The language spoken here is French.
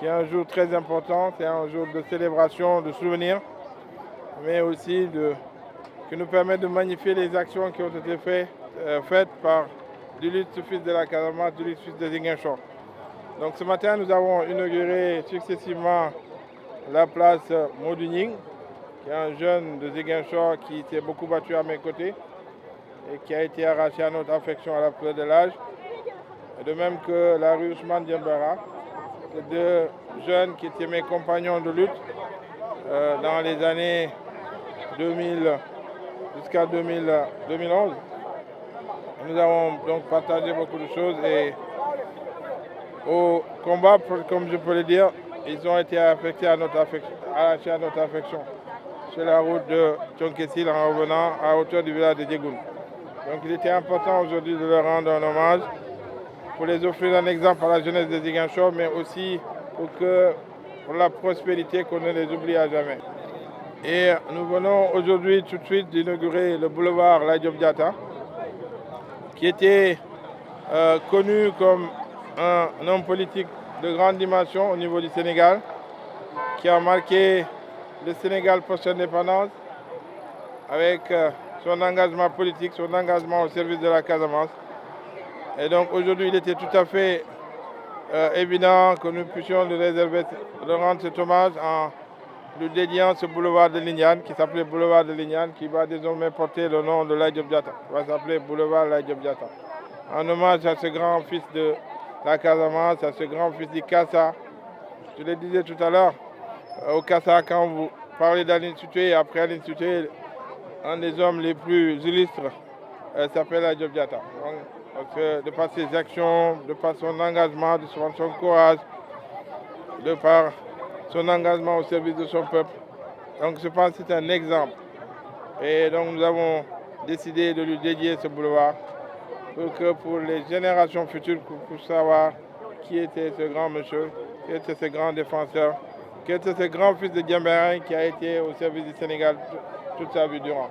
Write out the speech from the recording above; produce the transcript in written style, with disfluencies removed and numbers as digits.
qui est un jour très important, c'est un jour de célébration, de souvenir, mais aussi qui nous permet de magnifier les actions qui ont été faites par Duluth, fils de la Casamance, Duluth, fils de Ziguinchor. Donc ce matin, nous avons inauguré successivement la place Modouning, qui est un jeune de Ziguinchor qui s'est beaucoup battu à mes côtés et qui a été arraché à notre affection à la fleur de l'âge. De même que la rue Ousmane Diembara, ces deux jeunes qui étaient mes compagnons de lutte dans les années 2000 jusqu'à 2011. Nous avons donc partagé beaucoup de choses et au combat, comme je peux le dire, ils ont été arrachés à notre affection sur la route de Tchonkessil en revenant à hauteur du village de Djegoun. Donc il était important aujourd'hui de leur rendre un hommage, pour les offrir un exemple à la jeunesse de Ziguinchor, mais aussi pour la prospérité qu'on ne les oublie à jamais. Et nous venons aujourd'hui tout de suite d'inaugurer le boulevard Laye Diop Diatta, qui était connu comme un homme politique de grande dimension au niveau du Sénégal, qui a marqué le Sénégal post-indépendance avec son engagement politique, son engagement au service de la Casamance. Et donc aujourd'hui, il était tout à fait évident que nous puissions lui rendre cet hommage en lui dédiant ce boulevard de Lignane, qui s'appelait boulevard de Lignane, qui va désormais porter le nom de Laye Diop Diatta. Il va s'appeler boulevard Laye Diop Diatta. En hommage à ce grand fils de la Casamance, à ce grand fils du Kassa. Je le disais tout à l'heure, au Kassa, quand vous parlez d'Aline Sitoé, après Aline Sitoé, un des hommes les plus illustres s'appelle Laye Diop Diatta. Donc, de par ses actions, de par son engagement, de par son courage, de par son engagement au service de son peuple. Donc je pense que c'est un exemple. Et donc nous avons décidé de lui dédier ce boulevard pour que pour les générations futures, pour savoir qui était ce grand monsieur, qui était ce grand défenseur, qui était ce grand fils de Diembéring qui a été au service du Sénégal toute sa vie durant.